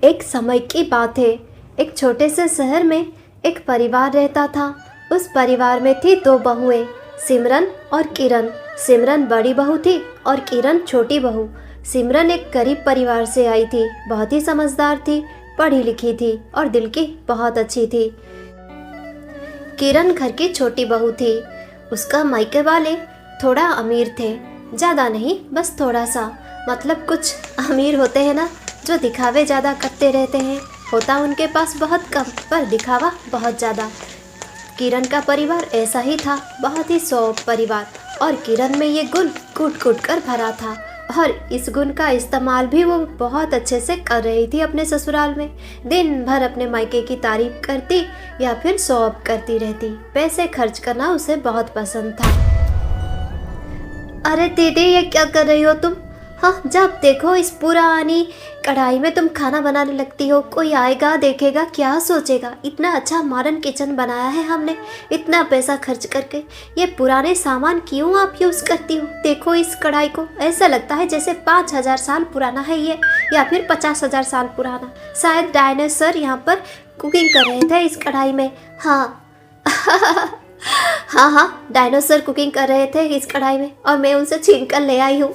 एक समय की बात है। एक छोटे से शहर में एक परिवार रहता था। उस परिवार में थी दो बहुएं, सिमरन और किरण। सिमरन बड़ी बहू थी और किरण छोटी बहू। सिमरन एक गरीब परिवार से आई थी, बहुत ही समझदार थी, पढ़ी लिखी थी और दिल की बहुत अच्छी थी। किरण घर की छोटी बहू थी। उसका मायके वाले थोड़ा अमीर थे, ज़्यादा नहीं, बस थोड़ा सा। मतलब कुछ अमीर होते हैं ना, जो दिखावे ज़्यादा करते रहते हैं। होता उनके पास बहुत कम, पर दिखावा बहुत ज़्यादा। किरण का परिवार ऐसा ही था, बहुत ही सौंफ परिवार। और किरण में ये गुण कूट कूट कर भरा था, और इस गुण का इस्तेमाल भी वो बहुत अच्छे से कर रही थी अपने ससुराल में। दिन भर अपने मायके की तारीफ करती या फिर सौंफ करती रहती। पैसे खर्च करना उसे बहुत पसंद था। अरे दीदी, ये क्या कर रही हो तुम? हाँ, जब देखो इस पुरानी कढ़ाई में तुम खाना बनाने लगती हो। कोई आएगा देखेगा क्या सोचेगा? इतना अच्छा मॉडर्न किचन बनाया है हमने, इतना पैसा खर्च करके। ये पुराने सामान क्यों आप यूज़ करती हो? देखो इस कढ़ाई को, ऐसा लगता है जैसे 5000 साल पुराना है ये, या फिर 50,000 साल पुराना। शायद डायनासोर यहाँ पर कुकिंग कर रहे थे इस कढ़ाई में। हाँ हाँ, डायनासोर कुकिंग कर रहे थे इस कढ़ाई में, और मैं उनसे छीन कर ले आई हूँ।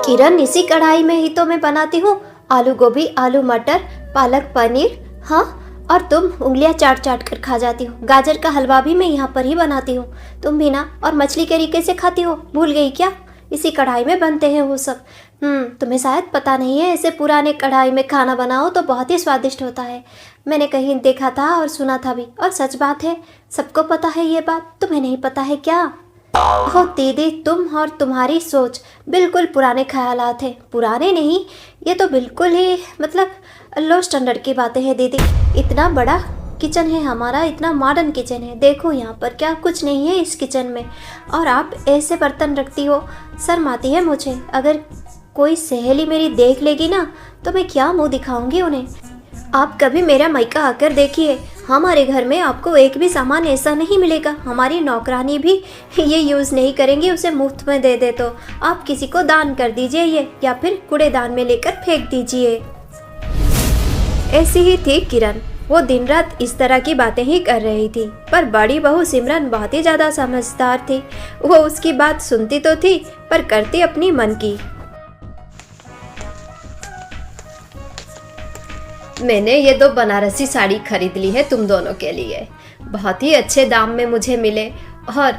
किरण, इसी कढ़ाई में ही तो मैं बनाती हूँ आलू गोभी, आलू मटर, पालक पनीर। हाँ, और तुम उंगलियां चाट चाट कर खा जाती हो। गाजर का हलवा भी मैं यहाँ पर ही बनाती हूँ, तुम भी ना। और मछली करी कैसे खाती हो, भूल गई क्या? इसी कढ़ाई में बनते हैं वो सब। तुम्हें शायद पता नहीं है, ऐसे पुराने कढ़ाई में खाना बनाओ तो बहुत ही स्वादिष्ट होता है। मैंने कहीं देखा था और सुना था भी, और सच बात है। सबको पता है ये बात, तुम्हें नहीं पता है क्या? ओह दीदी, तुम और तुम्हारी सोच बिल्कुल पुराने ख्यालात हैं। पुराने नहीं, ये तो बिल्कुल ही मतलब लो स्टैंडर्ड की बातें हैं दीदी। इतना बड़ा किचन है हमारा, इतना मॉडर्न किचन है। देखो यहाँ पर क्या कुछ नहीं है इस किचन में, और आप ऐसे बर्तन रखती हो। शर्म आती है मुझे। अगर कोई सहेली मेरी देख लेगी ना, तो मैं क्या मुंह दिखाऊंगी उन्हें। आप कभी मेरा मायका आकर देखिए, हमारे घर में आपको एक भी सामान ऐसा नहीं मिलेगा। हमारी नौकरानी भी ये यूज़ नहीं करेंगी, उसे मुफ्त में दे दे तो आप किसी को दान कर दीजिए ये, या फिर कूड़ेदान में लेकर फेंक दीजिए। ऐसी ही थी किरण। वो दिन रात इस तरह की बातें ही कर रही थी। पर बड़ी बहू सिमरन बहुत ही ज़्यादा समझदार थी। वो उसकी बात सुनती तो थी, पर करती अपनी मन की। मैंने ये 2 बनारसी साड़ी खरीद ली है तुम दोनों के लिए। बहुत ही अच्छे दाम में मुझे मिले, और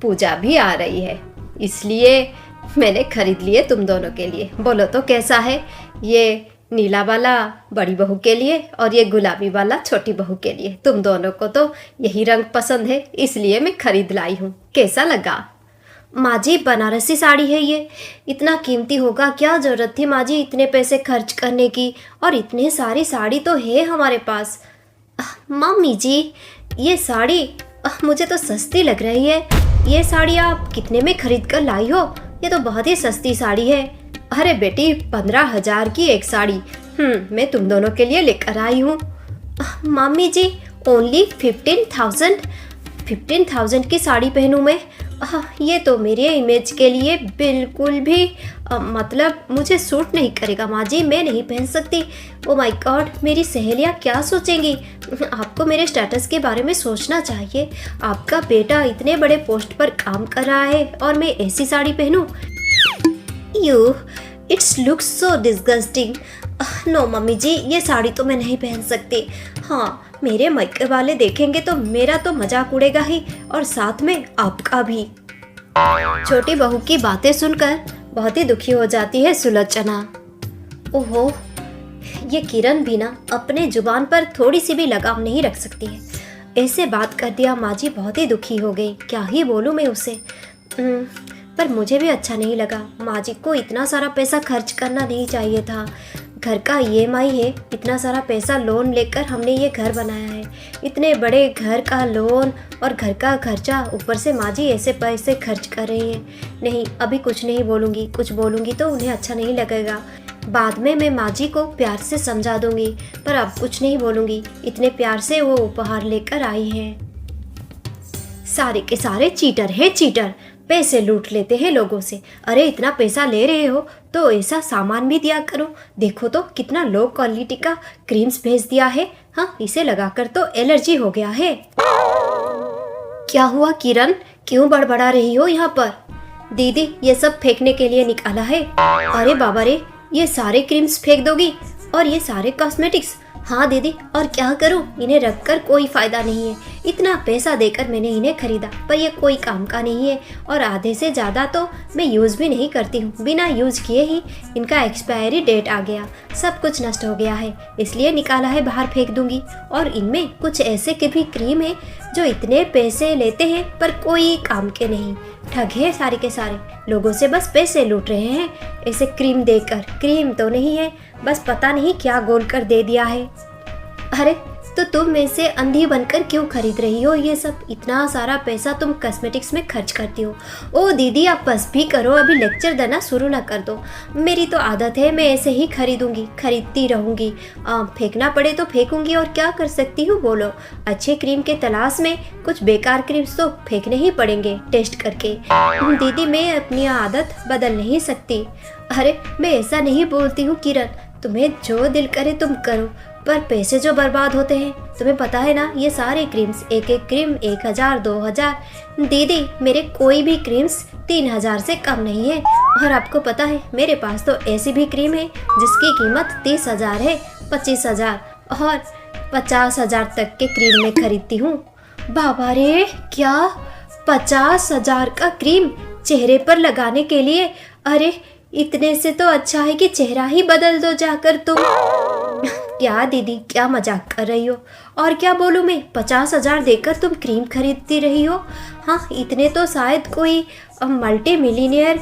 पूजा भी आ रही है, इसलिए मैंने खरीद लिए तुम दोनों के लिए। बोलो तो कैसा है? ये नीला वाला बड़ी बहू के लिए, और ये गुलाबी वाला छोटी बहू के लिए। तुम दोनों को तो यही रंग पसंद है, इसलिए मैं खरीद लाई हूँ। कैसा लगा? माँ जी, बनारसी साड़ी है ये, इतना कीमती होगा। क्या ज़रूरत थी माँ जी इतने पैसे खर्च करने की, और इतने सारी साड़ी तो है हमारे पास। मम्मी जी, ये साड़ी मुझे तो सस्ती लग रही है। ये साड़ी आप कितने में खरीद कर लाई हो? ये तो बहुत ही सस्ती साड़ी है। अरे बेटी, 15,000 की एक साड़ी मैं तुम दोनों के लिए लेकर आई हूँ। मम्मी जी, ओनली 15,000 की साड़ी पहनूँ मैं? ये तो मेरे इमेज के लिए बिल्कुल भी मतलब मुझे सूट नहीं करेगा माँ जी, मैं नहीं पहन सकती। ओ माय गॉड, मेरी सहेलियाँ क्या सोचेंगी? आपको मेरे स्टेटस के बारे में सोचना चाहिए। आपका बेटा इतने बड़े पोस्ट पर काम कर रहा है, और मैं ऐसी साड़ी पहनूं? You, it's looks so disgusting. No mummy ji, ये साड़ी तो मैं नहीं पहन सकती। हाँ, मेरे मायके वाले देखेंगे तो मेरा तो मजाक उड़ेगा ही, और साथ में आपका भी। छोटी बहू की बातें सुनकर बहुत ही दुखी हो जाती है सुलोचना। ओहो, ये किरण भी ना अपने जुबान पर थोड़ी सी भी लगाम नहीं रख सकती है। ऐसे बात कर दिया, माँ जी बहुत ही दुखी हो गई। क्या ही बोलूँ मैं उसे। पर मुझे भी अच्छा नहीं लगा। माँ जी को इतना सारा पैसा खर्च करना नहीं चाहिए था। घर का EMI है, इतना सारा पैसा लोन लेकर हमने ये घर बनाया है। इतने बड़े घर का लोन और घर का खर्चा, ऊपर से माँ जी ऐसे पैसे खर्च कर रही हैं। नहीं, अभी कुछ नहीं बोलूँगी। कुछ बोलूँगी तो उन्हें अच्छा नहीं लगेगा। बाद में मैं माँ जी को प्यार से समझा दूँगी, पर अब कुछ नहीं बोलूँगी। इतने प्यार से वो उपहार लेकर आई हैं। सारे के सारे चीटर हैं, चीटर। पैसे लूट लेते हैं लोगों से। अरे इतना पैसा ले रहे हो तो ऐसा सामान भी दिया करो। देखो तो कितना लो क्वालिटी का क्रीम्स भेज दिया है। हाँ, इसे लगाकर तो एलर्जी हो गया है। क्या हुआ किरण, क्यों बड़बड़ा रही हो यहाँ पर? दीदी, ये सब फेंकने के लिए निकाला है। अरे बाबा रे, ये सारे क्रीम्स फेंक दोगी और ये सारे कॉस्मेटिक्स? हाँ दीदी, और क्या करूँ, इन्हें रखकर कोई फायदा नहीं है। इतना पैसा देकर मैंने इन्हें खरीदा, पर ये कोई काम का नहीं है और आधे से ज़्यादा तो मैं यूज़ भी नहीं करती हूँ। बिना यूज़ किए ही इनका एक्सपायरी डेट आ गया, सब कुछ नष्ट हो गया है, इसलिए निकाला है, बाहर फेंक दूंगी। और इनमें कुछ ऐसे के भी क्रीम है जो इतने पैसे लेते हैं पर कोई काम के नहीं। ठग है सारे के सारे, लोगों से बस पैसे लूट रहे हैं ऐसे क्रीम देकर। क्रीम तो नहीं है, बस पता नहीं क्या गोल कर दे दिया है। अरे तो तुम में से अंधी बनकर क्यों खरीद रही हो ये सब? इतना सारा पैसा तुम कॉस्मेटिक्स में खर्च करती हो। ओ दीदी, आप बस भी करो, अभी लेक्चर देना शुरू ना कर दो। मेरी तो आदत है, मैं ऐसे ही खरीदूंगी, खरीदती रहूंगी। फेंकना पड़े तो फेंकूंगी, और क्या कर सकती हूँ बोलो। अच्छे क्रीम के तलाश में कुछ बेकार क्रीम्स तो फेंकने ही पड़ेंगे टेस्ट करके। दीदी, मैं अपनी आदत बदल नहीं सकती। अरे मैं ऐसा नहीं बोलती हूँ किरण, तुम्हें जो दिल करे तुम करो, पर पैसे जो बर्बाद होते हैं तुम्हें पता है ना। ये सारे क्रीम्स, एक एक क्रीम 1000 2000। दीदी, मेरे कोई भी क्रीम्स 3000 से कम नहीं है। और आपको पता है मेरे पास तो ऐसी भी क्रीम है जिसकी कीमत 30,000 है, 25,000 और 50,000 तक के क्रीम में खरीदती हूँ। बाबा रे, क्या 50,000 का क्रीम चेहरे पर लगाने के लिए? अरे इतने से तो अच्छा है कि चेहरा ही बदल दो जाकर तुम। क्या दीदी, क्या मजाक कर रही हो? और क्या बोलूँ मैं, 50,000 देकर तुम क्रीम खरीदती रही हो? हाँ, इतने तो शायद कोई मल्टी मिलीनियर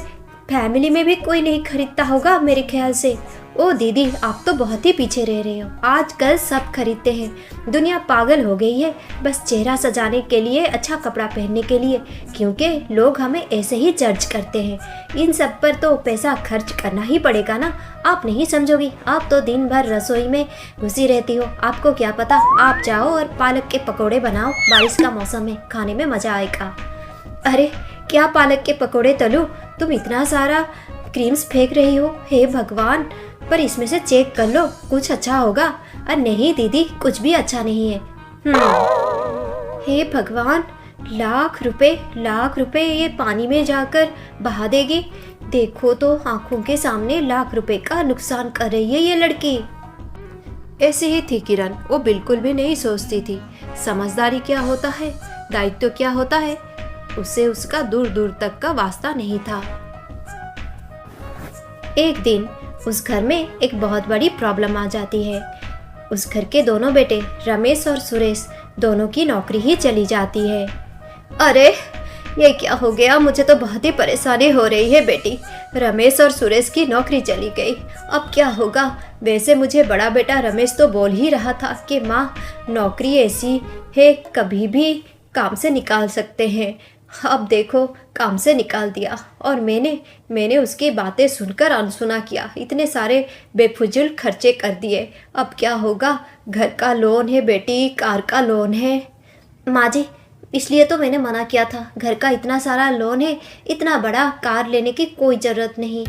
फैमिली में भी कोई नहीं खरीदता होगा मेरे ख्याल से। ओ दीदी, आप तो बहुत ही पीछे रह रहे हो। आजकल सब खरीदते हैं, दुनिया पागल हो गई है बस चेहरा सजाने के लिए, अच्छा कपड़ा पहनने के लिए, क्योंकि लोग हमें ऐसे ही जज करते हैं। इन सब पर तो पैसा खर्च करना ही पड़ेगा ना। आप नहीं समझोगी, आप तो दिन भर रसोई में घुसी रहती हो। आपको क्या पता, आप जाओ और पालक के पकौड़े बनाओ, बारिश का मौसम है, खाने में मज़ा आएगा। अरे क्या पालक के पकौड़े तलूं? तुम इतना सारा क्रीम्स फेंक रही हो, हे भगवान। पर इसमें से चेक कर लो, कुछ अच्छा होगा। अरे नहीं दीदी, कुछ भी अच्छा नहीं है। हे भगवान, लाख रुपए ये पानी में जाकर बहा देगी। देखो तो आंखों के सामने लाख रुपए का नुकसान कर रही है ये लड़की। ऐसी ही थी किरण, वो बिल्कुल भी नहीं सोचती थी समझदारी क्या होता है, दायित्व क्या होता है। उससे उसका दूर दूर तक का वास्ता नहीं था। एक दिन उस घर में एक बहुत बड़ी प्रॉब्लम आ जाती है। उस घर के दोनों बेटे रमेश और सुरेश दोनों की नौकरी ही चली जाती है। अरे ये क्या हो गया, मुझे तो बहुत ही परेशानी हो रही है बेटी। रमेश और सुरेश की नौकरी चली गई, अब क्या होगा? वैसे मुझे बड़ा बेटा रमेश तो बोल ही रहा था कि माँ, नौकरी ऐसी है कभी भी काम से निकाल सकते हैं। अब देखो, काम से निकाल दिया और मैंने उसकी बातें सुनकर अनसुना किया, इतने सारे बेफुजुल खर्चे कर दिए। अब क्या होगा? घर का लोन है बेटी, कार का लोन है। माँ जी, इसलिए तो मैंने मना किया था, घर का इतना सारा लोन है, इतना बड़ा कार लेने की कोई ज़रूरत नहीं।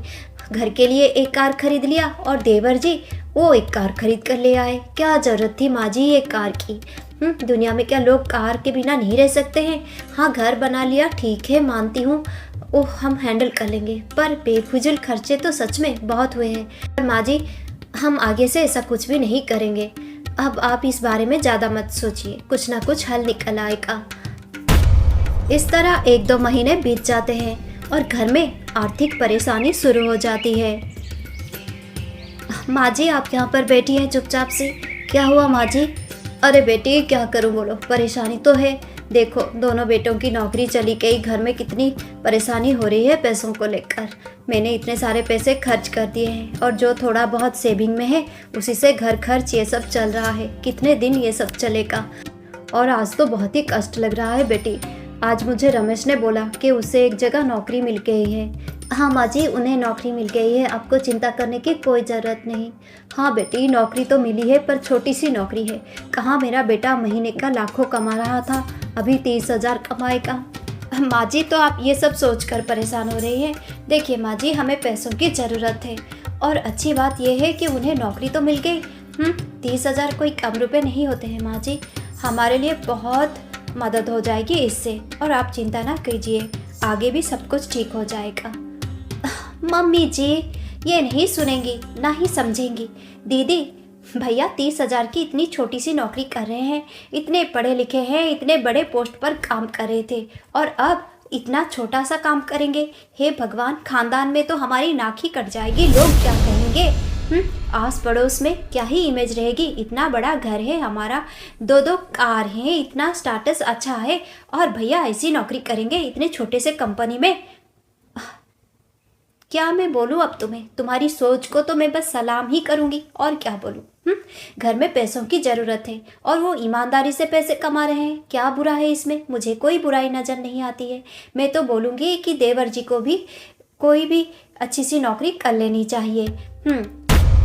घर के लिए एक कार खरीद लिया और देवर जी वो एक कार खरीद कर ले आए। क्या ज़रूरत थी माँ जी एक कार की? दुनिया में क्या लोग कार के बिना नहीं रह सकते हैं? हाँ, घर बना लिया, ठीक है, मानती हूँ, ओह हम हैंडल कर लेंगे, पर बेफुजुल खर्चे तो सच में बहुत हुए हैं। पर माँ जी, हम आगे से ऐसा कुछ भी नहीं करेंगे। अब आप इस बारे में ज़्यादा मत सोचिए, कुछ ना कुछ हल निकल आएगा। इस तरह 1-2 महीने बीत जाते हैं और घर में आर्थिक परेशानी शुरू हो जाती है। माँ जी, आप यहाँ पर बैठी हैं चुपचाप से, क्या हुआ माँ जी? अरे बेटी, क्या करूँ बोलो, परेशानी तो है। देखो, दोनों बेटों की नौकरी चली गई, घर में कितनी परेशानी हो रही है पैसों को लेकर। मैंने इतने सारे पैसे खर्च कर दिए हैं और जो थोड़ा बहुत सेविंग में है उसी से घर खर्च ये सब चल रहा है। कितने दिन ये सब चलेगा? और आज तो बहुत ही कष्ट लग रहा है बेटी। आज मुझे रमेश ने बोला कि उसे एक जगह नौकरी मिल गई है। हाँ माँ जी, उन्हें नौकरी मिल गई है, आपको चिंता करने की कोई ज़रूरत नहीं। हाँ बेटी, नौकरी तो मिली है पर छोटी सी नौकरी है। कहाँ मेरा बेटा महीने का लाखों कमा रहा था, अभी 30,000 कमाएगा। माँ जी, तो आप ये सब सोचकर परेशान हो रही हैं। देखिए माँ जी, हमें पैसों की ज़रूरत है और अच्छी बात यह है कि उन्हें नौकरी तो मिल गई। 30,000 कोई कम रुपए नहीं होते हैं माँ जी। हमारे लिए बहुत मदद हो जाएगी इससे, और आप चिंता ना कीजिए, आगे भी सब कुछ ठीक हो जाएगा। मम्मी जी, ये नहीं सुनेंगी ना ही समझेंगी। दीदी, भैया 30,000 की इतनी छोटी सी नौकरी कर रहे हैं, इतने पढ़े लिखे हैं, इतने बड़े पोस्ट पर काम कर रहे थे, और अब इतना छोटा सा काम करेंगे। हे भगवान, खानदान में तो हमारी नाक ही कट जाएगी। लोग क्या कहेंगे? आस पड़ोस में क्या ही इमेज रहेगी। इतना बड़ा घर है हमारा, 2-2 कार हैं, इतना स्टेटस अच्छा है, और भैया ऐसी नौकरी करेंगे इतने छोटे से कंपनी में। क्या मैं बोलूँ अब तुम्हें? तुम्हारी सोच को तो मैं बस सलाम ही करूँगी, और क्या बोलूँ। घर में पैसों की ज़रूरत है और वो ईमानदारी से पैसे कमा रहे हैं, क्या बुरा है इसमें? मुझे कोई बुराई नज़र नहीं आती है। मैं तो बोलूँगी कि देवर जी को भी कोई भी अच्छी सी नौकरी कर लेनी चाहिए।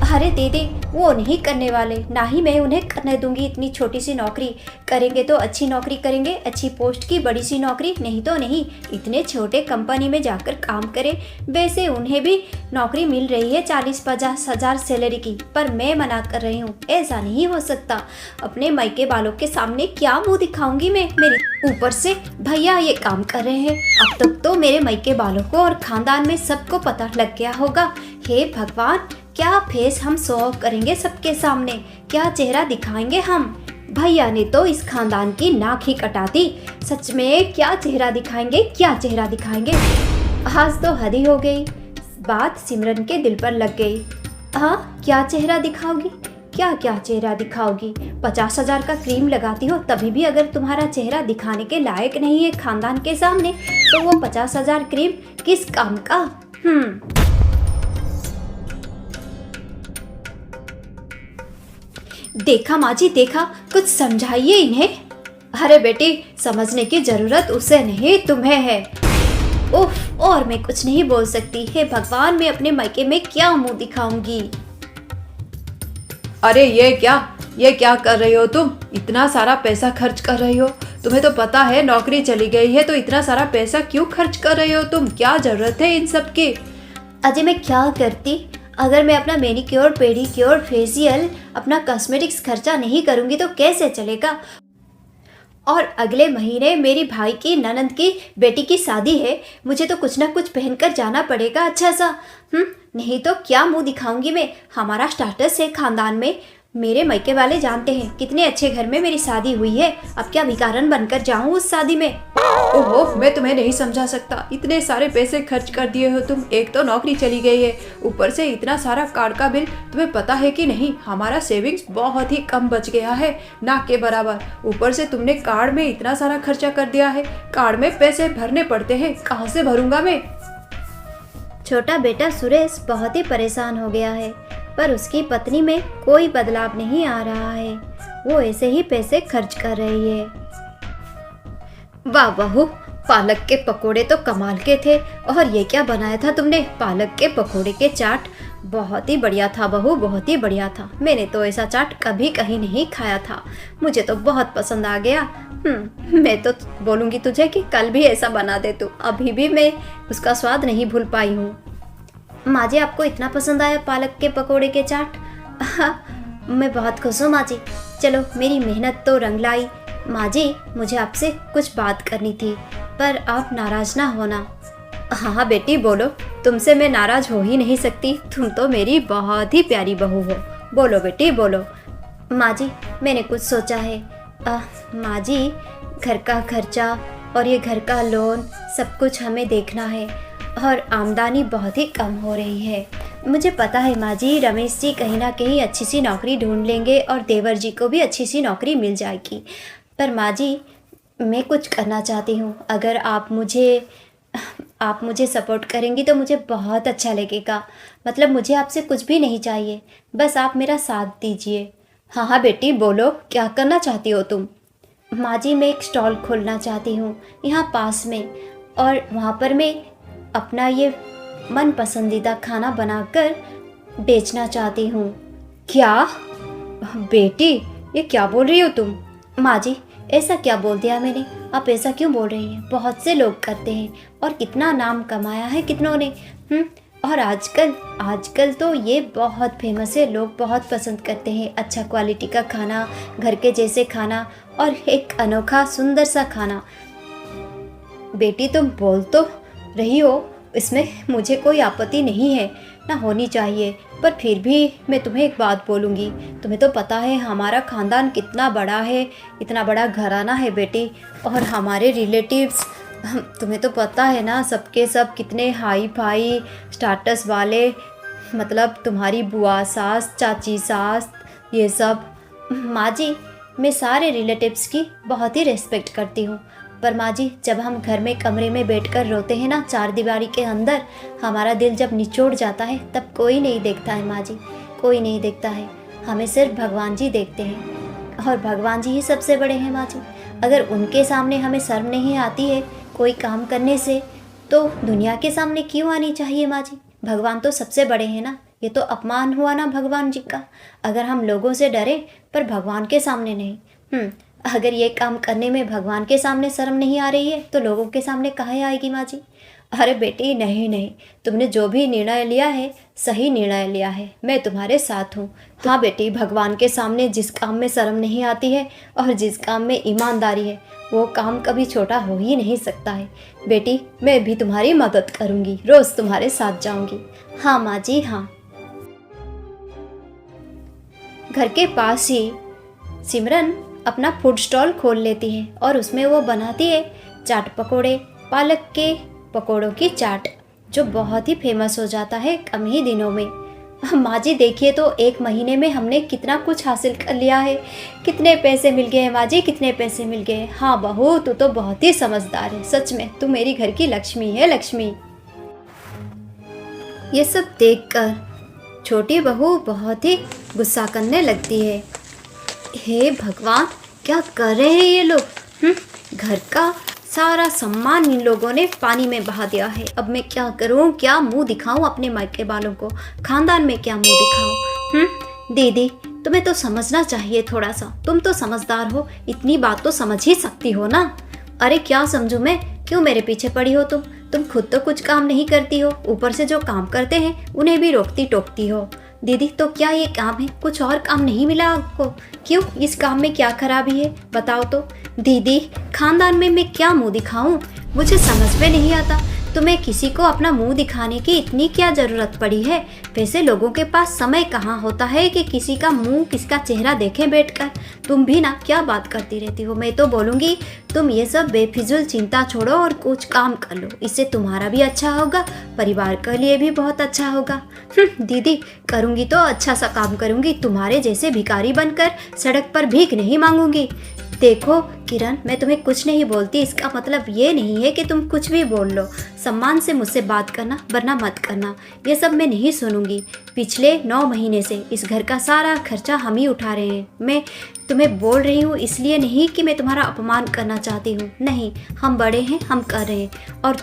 अरे दीदी, वो नहीं करने वाले, ना ही मैं उन्हें करने दूंगी। इतनी छोटी सी नौकरी करेंगे तो अच्छी नौकरी करेंगे, अच्छी पोस्ट की बड़ी सी नौकरी, नहीं तो नहीं। इतने छोटे कंपनी में जाकर काम करें। वैसे उन्हें भी नौकरी मिल रही है 40-50 हज़ार सैलरी की, पर मैं मना कर रही हूँ। ऐसा नहीं हो सकता। अपने मायके वालों के सामने क्या मुँह दिखाऊंगी मैं? मेरी ऊपर से भैया ये काम कर रहे हैं। अब तक तो मेरे मायके वालों को और खानदान में सबको पता लग गया होगा। हे भगवान, क्या फेस हम शो ऑफ करेंगे सबके सामने? क्या चेहरा दिखाएंगे हम? भैया ने तो इस खानदान की नाक ही कटा दी। सच में क्या चेहरा दिखाएंगे, क्या चेहरा दिखाएंगे? आज तो हद ही हो गई। बात सिमरन के दिल पर लग गई। हाँ, क्या चेहरा दिखाओगी? क्या क्या चेहरा दिखाओगी? 50,000 का क्रीम लगाती हो, तभी भी अगर तुम्हारा चेहरा दिखाने के लायक नहीं है खानदान के सामने, तो वो 50,000 क्रीम किस काम का? देखा माँ जी, देखा, कुछ समझाइए इन्हें। अरे बेटी, समझने की जरूरत उसे नहीं, तुम्हें है। उफ, और मैं कुछ नहीं बोल सकती। हे भगवान, मैं अपने मायके में क्या मुंह दिखाऊंगी? अरे ये क्या कर रही हो तुम? इतना सारा पैसा खर्च कर रही हो। तुम्हें तो पता है नौकरी चली गई है, तो इतना सारा पैसा क्यों खर्च कर रही हो तुम? क्या जरूरत है इन सब की? अजय, मैं क्या करती? अगर मैं अपना मैनिक्योर, पेडिक्योर, फेशियल, अपना कॉस्मेटिक्स खर्चा नहीं करूँगी तो कैसे चलेगा? और अगले महीने मेरी भाई की ननंद की बेटी की शादी है, मुझे तो कुछ ना कुछ पहनकर जाना पड़ेगा अच्छा सा। नहीं तो क्या मुंह दिखाऊंगी मैं? हमारा स्टेटस है खानदान में, मेरे मायके वाले जानते हैं कितने अच्छे घर में मेरी शादी हुई है। अब क्या भिखारन बनकर जाऊं उस शादी में? ओहो, मैं तुम्हें नहीं समझा सकता। इतने सारे पैसे खर्च कर दिए हो तुम। एक तो नौकरी चली गई है, ऊपर से इतना सारा कार्ड का बिल। तुम्हें पता है कि नहीं, हमारा सेविंग्स बहुत ही कम बच गया है, ना के बराबर। ऊपर से तुमने कार्ड में इतना सारा खर्चा कर दिया है। कार्ड में पैसे भरने पड़ते हैं, कहाँ से भरूंगा मैं? छोटा बेटा सुरेश बहुत ही परेशान हो गया है, पर उसकी पत्नी में कोई बदलाव नहीं आ रहा है। वो ऐसे ही पैसे खर्च कर रही है। वाह बहू, पालक के पकोड़े तो कमाल के थे। और ये क्या बनाया था तुमने? पालक के पकोड़े के चाट बहुत ही बढ़िया था बहू, बहुत ही बढ़िया था। मैंने तो ऐसा चाट कभी कहीं नहीं खाया था, मुझे तो बहुत पसंद आ गया। मैं तो बोलूँगी तुझे कि कल भी ऐसा बना दे तू। अभी भी मैं उसका स्वाद नहीं भूल पाई हूँ। माँ जी, आपको इतना पसंद आया पालक के पकोड़े के चाट? मैं बहुत खुश हूँ माँ जी। चलो, मेरी मेहनत तो रंग लाई। माँ जी, मुझे आपसे कुछ बात करनी थी, पर आप नाराज़ ना होना। हाँ बेटी, बोलो। तुमसे मैं नाराज़ हो ही नहीं सकती, तुम तो मेरी बहुत ही प्यारी बहू हो। बोलो बेटी, बोलो। माँ जी, मैंने कुछ सोचा है। माँ जी, घर का खर्चा और ये घर का लोन सब कुछ हमें देखना है, और आमदनी बहुत ही कम हो रही है। मुझे पता है माँ जी, रमेश जी कहीं ना कहीं अच्छी सी नौकरी ढूंढ लेंगे और देवर जी को भी अच्छी सी नौकरी मिल जाएगी। पर माँ जी, मैं कुछ करना चाहती हूँ। अगर आप मुझे सपोर्ट करेंगी तो मुझे बहुत अच्छा लगेगा। मतलब मुझे आपसे कुछ भी नहीं चाहिए, बस आप मेरा साथ दीजिए। हाँ हाँ बेटी, बोलो, क्या करना चाहती हो तुम? माँ जी, मैं एक स्टॉल खोलना चाहती हूँ यहाँ पास में, और वहाँ पर मैं अपना ये मन पसंदीदा खाना बनाकर बेचना चाहती हूँ। क्या बेटी, ये क्या बोल रही हो तुम? माँ जी, ऐसा क्या बोल दिया मैंने? आप ऐसा क्यों बोल रही हैं? बहुत से लोग करते हैं और कितना नाम कमाया है कितनों ने। और आजकल आजकल तो ये बहुत फेमस है, लोग बहुत पसंद करते हैं अच्छा क्वालिटी का खाना, घर के जैसे खाना और एक अनोखा सुंदर सा खाना। बेटी तुम बोल तो रही हो, इसमें मुझे कोई आपत्ति नहीं है, ना होनी चाहिए, पर फिर भी मैं तुम्हें एक बात बोलूँगी। तुम्हें तो पता है हमारा ख़ानदान कितना बड़ा है, इतना बड़ा घराना है बेटी, और हमारे रिलेटिव्स तुम्हें तो पता है ना, सबके सब कितने हाई फाई स्टाटस वाले, मतलब तुम्हारी बुआ सास, चाची सास, ये सब। माँ जी, मैं सारे रिलेटिव्स की बहुत ही रिस्पेक्ट करती हूँ, पर माँ जी जब हम घर में कमरे में बैठकर रोते हैं ना, चार दीवारी के अंदर, हमारा दिल जब निचोड़ जाता है तब कोई नहीं देखता है माँ जी, कोई नहीं देखता है, हमें सिर्फ भगवान जी देखते हैं, और भगवान जी ही सबसे बड़े हैं माँ जी। अगर उनके सामने हमें शर्म नहीं आती है कोई काम करने से, तो दुनिया के सामने क्यों आनी चाहिए माँ जी? भगवान तो सबसे बड़े हैं ना, ये तो अपमान हुआ ना भगवान जी का। अगर हम लोगों से डरे पर भगवान के सामने नहीं, अगर ये काम करने में भगवान के सामने शर्म नहीं आ रही है तो लोगों के सामने काहे आएगी माँ जी? अरे बेटी नहीं नहीं, तुमने जो भी निर्णय लिया है सही निर्णय लिया है, मैं तुम्हारे साथ हूँ। हाँ बेटी, भगवान के सामने जिस काम में शर्म नहीं आती है और जिस काम में ईमानदारी है, वो काम कभी छोटा हो ही नहीं सकता है। बेटी मैं भी तुम्हारी मदद करूँगी, रोज़ तुम्हारे साथ जाऊँगी। हाँ माँ जी हाँ। घर के पास ही सिमरन अपना फूड स्टॉल खोल लेती है और उसमें वो बनाती है चाट पकोड़े, पालक के पकोड़ों की चाट, जो बहुत ही फेमस हो जाता है कम ही दिनों में। माँ जी देखिए तो, एक महीने में हमने कितना कुछ हासिल कर लिया है, कितने पैसे मिल गए हैं माँ जी, कितने पैसे मिल गए। हाँ बहू, तू तो बहुत ही समझदार है, सच में तू मेरी घर की लक्ष्मी है, लक्ष्मी। ये सब देखकर छोटी बहू बहुत ही गुस्सा करने लगती है। हे भगवान, क्या कर रहे हैं ये लोग? घर का सारा सम्मान इन लोगों ने पानी में बहा दिया है। अब मैं क्या करूं, क्या मुंह दिखाऊं अपने मायके वालों को, खानदान में क्या मुंह दिखाऊं? दीदी तुम्हें तो समझना चाहिए थोड़ा सा, तुम तो समझदार हो, इतनी बात तो समझ ही सकती हो ना। अरे क्या समझूं मैं, क्यों मेरे पीछे पड़ी हो तुम खुद तो कुछ काम नहीं करती हो, ऊपर से जो काम करते हैं उन्हें भी रोकती टोकती हो। दीदी तो क्या ये काम है, कुछ और काम नहीं मिला आपको? क्यों, इस काम में क्या खराबी है बताओ तो। दीदी खानदान में मैं क्या मुंह दिखाऊं, मुझे समझ में नहीं आता। तुम्हें किसी को अपना मुंह दिखाने की इतनी क्या ज़रूरत पड़ी है? वैसे लोगों के पास समय कहाँ होता है कि किसी का मुंह, किसका चेहरा देखें बैठकर। तुम भी ना क्या बात करती रहती हो। मैं तो बोलूँगी तुम ये सब बेफिजुल चिंता छोड़ो और कुछ काम कर लो, इससे तुम्हारा भी अच्छा होगा, परिवार के लिए भी बहुत अच्छा होगा। दीदी करूँगी तो अच्छा सा काम करूँगी, तुम्हारे जैसे भिखारी बनकर सड़क पर भीख नहीं मांगूंगी। देखो किरण, मैं तुम्हें कुछ नहीं बोलती, इसका मतलब ये नहीं है कि तुम कुछ भी बोल लो। सम्मान से मुझसे बात करना, वरना मत करना, ये सब मैं नहीं सुनूंगी। पिछले 9 महीने से इस घर का सारा खर्चा हम ही उठा रहे हैं। मैं तुम्हें बोल रही हूँ इसलिए नहीं कि मैं तुम्हारा अपमान करना चाहती हूँ, नहीं, हम बड़े हैं, हम कर रहे हैं, और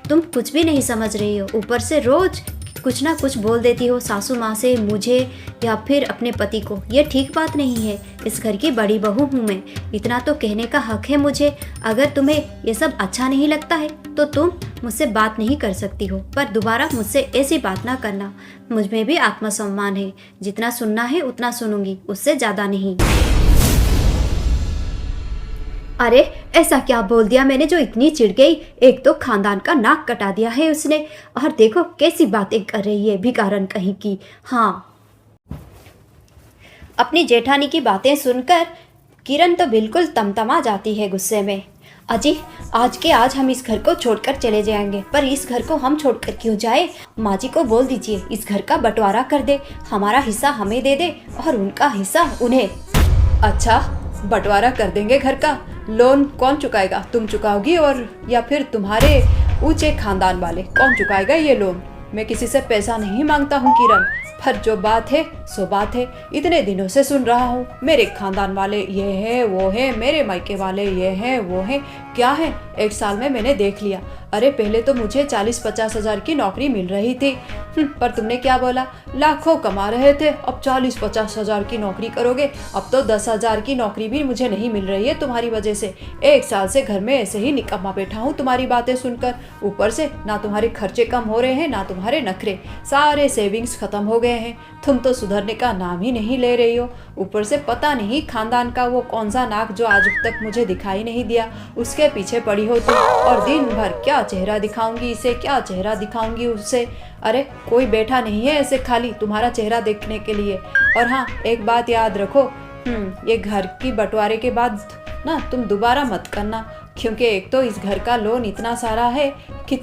तुम कुछ भी नहीं समझ रही हो। ऊपर से रोज कुछ ना कुछ बोल देती हो सासू माँ से, मुझे या फिर अपने पति को। ये ठीक बात नहीं है, इस घर की बड़ी बहू हूँ मैं, इतना तो कहने का हक है मुझे। अगर तुम्हें ये सब अच्छा नहीं लगता है तो तुम मुझसे बात नहीं कर सकती हो, पर दोबारा मुझसे ऐसी बात ना करना। मुझ में भी आत्मसम्मान है, जितना सुनना है उतना सुनूंगी, उससे ज़्यादा नहीं। अरे ऐसा क्या बोल दिया मैंने जो इतनी चिढ़ गई? एक तो खानदान का नाक कटा दिया है उसने, और देखो कैसी बातें कर रही है, भिखारन कहीं की। हाँ, अपनी जेठानी की बातें सुनकर किरण तो बिल्कुल तमतमा जाती है गुस्से में। अजी आज के आज हम इस घर को छोड़कर चले जाएंगे, पर इस घर को हम छोड़कर क्यों जाए? माँ जी को बोल दीजिए इस घर का बंटवारा कर दे, हमारा हिस्सा हमें दे दे और उनका हिस्सा उन्हें। अच्छा, बंटवारा कर देंगे घर का? लोन कौन चुकाएगा, तुम चुकाओगी और या फिर तुम्हारे ऊंचे खानदान वाले, कौन चुकाएगा ये लोन? मैं किसी से पैसा नहीं मांगता हूँ किरण, पर जो बात है सो बात है। इतने दिनों से सुन रहा हूँ मेरे खानदान वाले ये है वो है, मेरे मायके वाले ये है वो है, क्या है, 1 साल में मैंने देख लिया। अरे पहले तो मुझे 40-50 हजार की नौकरी मिल रही थी, पर तुमने क्या बोला, लाखों कमा रहे थे, अब 40-50 हजार की नौकरी करोगे। अब तो 10 हजार की नौकरी भी मुझे नहीं मिल रही है तुम्हारी वजह से। 1 साल से घर में ऐसे ही निकम्मा बैठा हूँ तुम्हारी बातें सुनकर। ऊपर से ना तुम्हारे खर्चे कम हो रहे हैं, ना तुम्हारे नखरे, सारे सेविंग्स खत्म हो गए हैं। तुम तो सुधरने का नाम ही नहीं ले रही हो। ऊपर से पता नहीं खानदान का वो कौन सा नाक जो आज तक मुझे दिखाई नहीं दिया, उसके पीछे पड़ी हो तुम। और दिन भर क्या चेहरा दिखाऊंगी इसे, क्या चेहरा दिखाऊंगी उससे। अरे कोई बैठा नहीं है ऐसे खाली तुम्हारा चेहरा देखने के लिए। और हाँ, एक बात याद रखो, ये घर की बंटवारे के बाद ना तुम दोबारा मत करना, क्योंकि एक तो इस घर का लोन इतना सारा है कि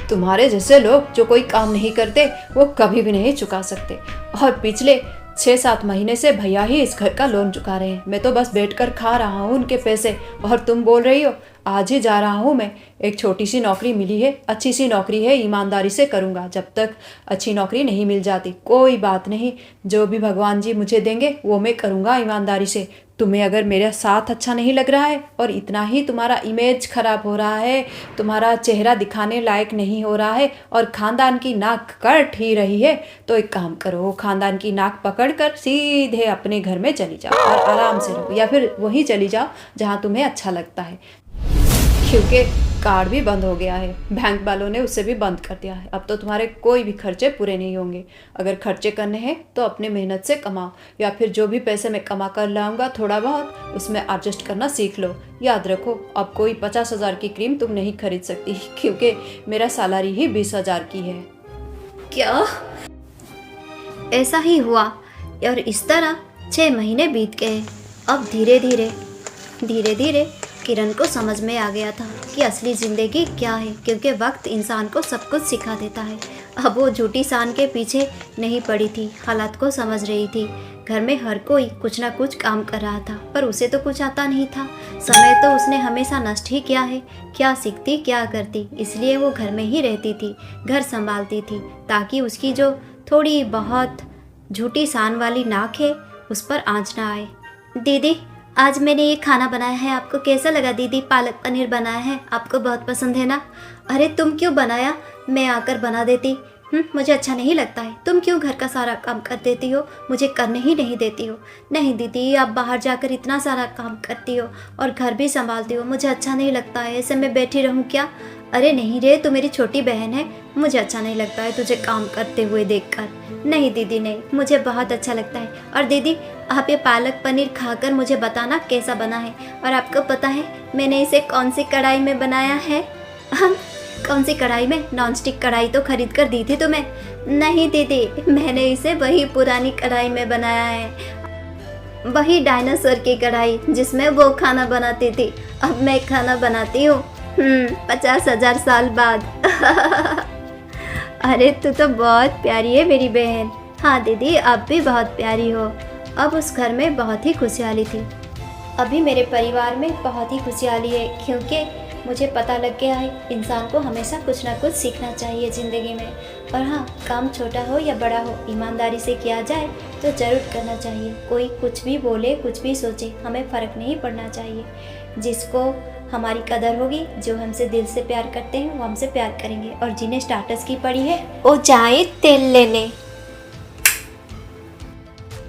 तुम्हारे जैसे लोग जो कोई काम नहीं करते वो कभी भी नहीं चुका सकते। और पिछले 6-7 महीने से भैया ही इस घर का लोन चुका रहे हैं। मैं तो बस बैठकर खा रहा हूँ उनके पैसे। और तुम बोल रही हो आज ही जा रहा हूँ मैं, एक छोटी सी नौकरी मिली है, अच्छी सी नौकरी है, ईमानदारी से करूँगा। जब तक अच्छी नौकरी नहीं मिल जाती कोई बात नहीं, जो भी भगवान जी मुझे देंगे वो मैं करूँगा ईमानदारी से। तुम्हें अगर मेरा साथ अच्छा नहीं लग रहा है और इतना ही तुम्हारा इमेज खराब हो रहा है, तुम्हारा चेहरा दिखाने लायक नहीं हो रहा है और खानदान की नाक कट ही रही है, तो एक काम करो, खानदान की नाक पकड़कर सीधे अपने घर में चली जाओ और आराम से रहो, या फिर वहीं चली जाओ जहाँ तुम्हें अच्छा लगता है। क्योंकि कार्ड भी बंद हो गया है, बैंक वालों ने उसे भी बंद कर दिया है। अब तो तुम्हारे कोई भी खर्चे पूरे नहीं होंगे। अगर खर्चे करने हैं तो अपने मेहनत से कमाओ, या फिर जो भी पैसे मैं कमा कर लाऊंगा थोड़ा बहुत उसमें एडजस्ट करना सीख लो। याद रखो, अब कोई 50 हजार की क्रीम तुम नहीं खरीद सकती, क्योंकि मेरा सैलरी ही 20 हजार की है। क्या ऐसा ही हुआ? और इस तरह 6 महीने बीत गए। अब धीरे धीरे किरण को समझ में आ गया था कि असली ज़िंदगी क्या है, क्योंकि वक्त इंसान को सब कुछ सिखा देता है। अब वो झूठी शान के पीछे नहीं पड़ी थी, हालात को समझ रही थी। घर में हर कोई कुछ ना कुछ काम कर रहा था, पर उसे तो कुछ आता नहीं था। समय तो उसने हमेशा नष्ट ही किया है, क्या सीखती क्या करती। इसलिए वो घर में ही रहती थी, घर संभालती थी, ताकि उसकी जो थोड़ी बहुत झूठी शान वाली नाक है उस पर आँच ना आए। दीदी, आज मैंने ये खाना बनाया है, आपको कैसा लगा दीदी? पालक पनीर बनाया है, आपको बहुत पसंद है ना? अरे तुम क्यों बनाया, मैं आकर बना देती। मुझे अच्छा नहीं लगता है। तुम क्यों घर का सारा काम कर देती हो, मुझे करने ही नहीं देती हो? नहीं दीदी, आप बाहर जाकर इतना सारा काम करती हो और घर भी संभालती हो, मुझे अच्छा नहीं लगता है। ऐसे मैं बैठी रहूँ क्या? अरे नहीं रे, तू मेरी छोटी बहन है, मुझे अच्छा नहीं लगता है तुझे काम करते हुए देखकर। नहीं दीदी नहीं, मुझे बहुत अच्छा लगता है। और दीदी, आप ये पालक पनीर खाकर मुझे बताना कैसा बना है। और आपको पता है मैंने इसे कौन सी कढ़ाई में बनाया है? कौन सी कढ़ाई में? नॉन स्टिक कढ़ाई तो खरीद कर दी थी तुम्हें। नहीं दीदी, मैंने इसे वही पुरानी कढ़ाई में बनाया है, वही डायनासोर की कढ़ाई जिसमें वो खाना बनाती थी। अब मैं खाना बनाती हूँ 50,000 साल बाद। अरे तू तो बहुत प्यारी है मेरी बहन। हाँ दीदी, आप भी बहुत प्यारी हो। अब उस घर में बहुत ही खुशहाली थी। अभी मेरे परिवार में बहुत ही खुशहाली है, क्योंकि मुझे पता लग गया है इंसान को हमेशा कुछ ना कुछ सीखना चाहिए ज़िंदगी में। और हाँ, काम छोटा हो या बड़ा हो, ईमानदारी से किया जाए तो ज़रूर करना चाहिए। कोई कुछ भी बोले, कुछ भी सोचे, हमें फ़र्क नहीं पड़ना चाहिए। जिसको हमारी कदर होगी, जो हमसे दिल से प्यार करते हैं वो हमसे प्यार करेंगे, और जिन्हें स्टाटस की पड़ी है वो जाए तेल लेने।